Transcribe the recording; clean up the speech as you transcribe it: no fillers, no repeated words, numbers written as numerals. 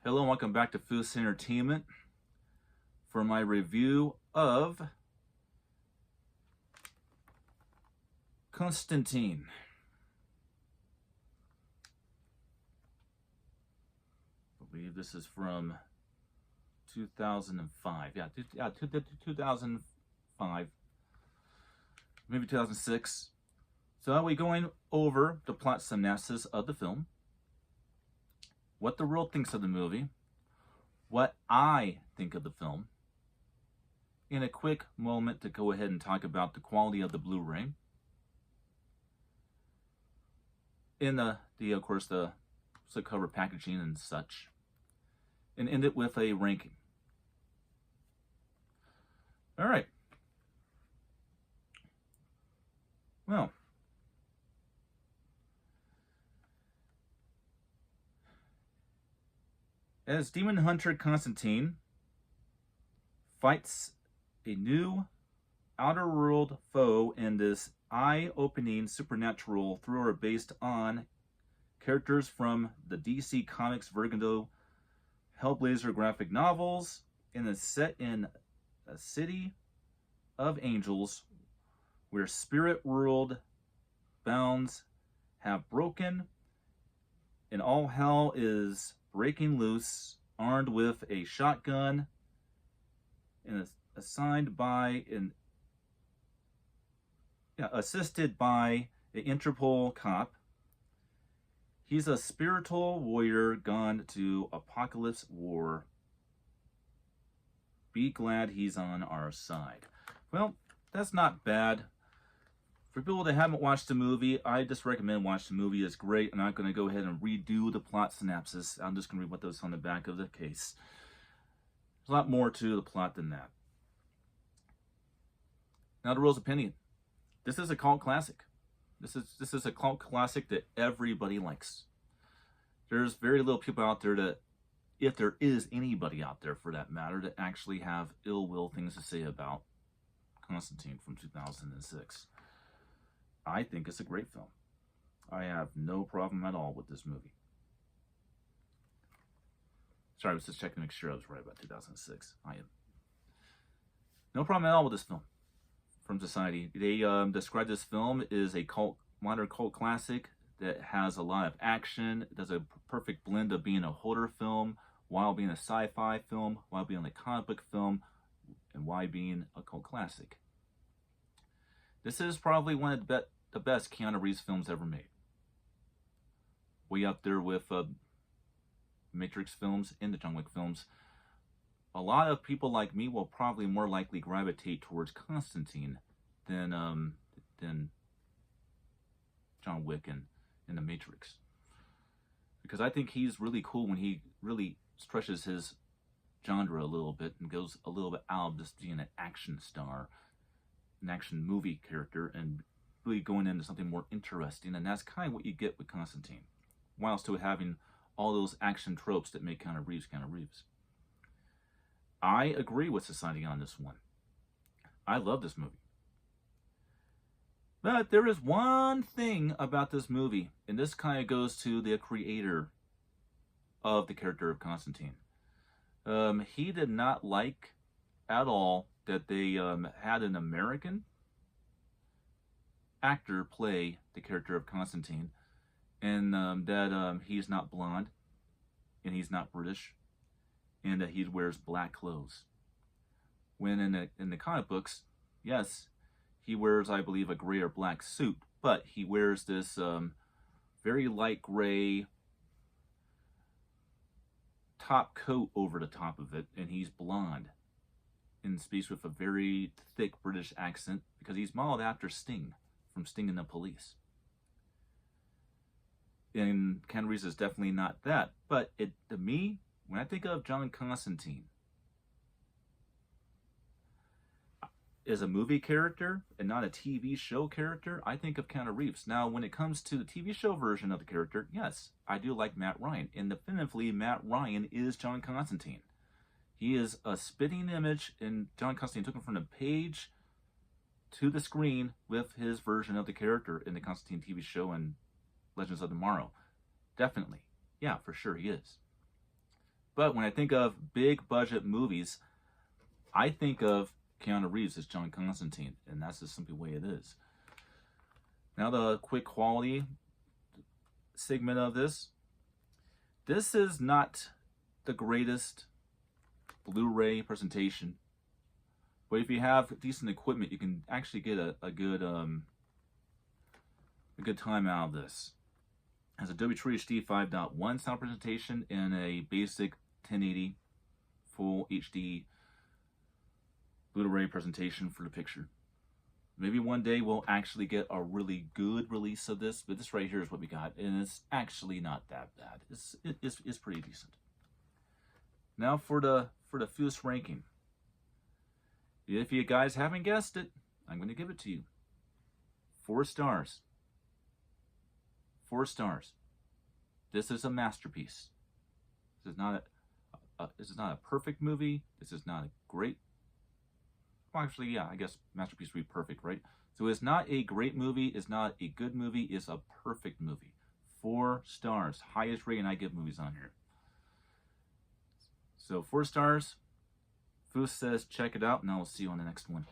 Hello and welcome back to Foos Entertainment for my review of Constantine. I believe this is from 2005. Yeah, 2005, maybe 2006. So I'll be going over the plot synopsis of the film, what the world thinks of the movie, what I think of the film, in a quick moment to go ahead and talk about the quality of the Blu-ray, in the of course the slipcover packaging and such, and end it with a ranking. All right. Well, as demon hunter Constantine fights a new outer world foe in this eye-opening supernatural thriller based on characters from the DC Comics Vertigo Hellblazer graphic novels, and is set in a city of angels where spirit world bounds have broken and all hell is breaking loose, armed with a shotgun and assisted by an Interpol cop. He's a spiritual warrior gone to apocalypse war. Be glad he's on our side. Well, that's not bad. For people that haven't watched the movie, I just recommend watch the movie. It's great. I'm not going to go ahead and redo the plot synopsis. I'm just going to read what's on the back of the case. There's a lot more to the plot than that. Now, the rules opinion. This is a cult classic. This is a cult classic that everybody likes. There's very little people out there that, if there is anybody out there for that matter, that actually have ill will things to say about Constantine from 2006. I think it's a great film. I have no problem at all with this movie. Sorry, I was just checking to make sure I was right about 2006. I am. No problem at all with this film from Society. They describe this film as a modern cult classic that has a lot of action. It does a perfect blend of being a horror film, while being a sci-fi film, while being a comic book film, and while being a cult classic. This is probably one of the best Keanu Reeves films ever made. Way up there with Matrix films and the John Wick films. A lot of people like me will probably more likely gravitate towards Constantine than John Wick and the Matrix. Because I think he's really cool when he really stretches his genre a little bit and goes a little bit out of just being an action star, an action movie character, and really going into something more interesting. And that's kind of what you get with Constantine, while still having all those action tropes that make Keanu Reeves. I agree with Society on this one. I love this movie. But there is one thing about this movie, and this kind of goes to the creator of the character of Constantine. He did not like at all that they had an American actor play the character of Constantine, and that he's not blonde, and he's not British, and that he wears black clothes. When in the comic books, yes, he wears, I believe, a gray or black suit, but he wears this very light gray top coat over the top of it, and he's blonde and speaks with a very thick British accent because he's modeled after Sting from Sting and the Police. And Keanu Reeves is definitely not that, but to me, when I think of John Constantine as a movie character and not a TV show character, I think of Keanu Reeves. Now, when it comes to the TV show version of the character, yes, I do like Matt Ryan. And definitively, Matt Ryan is John Constantine. He is a spitting image, and John Constantine took him from the page to the screen with his version of the character in the Constantine TV show and Legends of Tomorrow. Definitely. Yeah, for sure he is. But when I think of big budget movies, I think of Keanu Reeves as John Constantine, and that's just simply the way it is. Now the quick quality segment of this. This is not the greatest Blu-ray presentation, but if you have decent equipment, you can actually get a good time out of this. It has a W3HD 5.1 sound presentation and a basic 1080 full HD Blu-ray presentation for the picture. Maybe one day we'll actually get a really good release of this, but this right here is what we got, and it's actually not that bad. It's pretty decent. Now for the Foos ranking. If you guys haven't guessed it, I'm going to give it to you. 4 stars. 4 stars. This is a masterpiece. This is not a perfect movie. This is not a great. Well, actually, yeah, I guess masterpiece would be perfect, right? So it's not a great movie. It's not a good movie. It's a perfect movie. 4 stars. Highest rating I give movies on here. So 4 stars. Foos says check it out, and I will see you on the next one.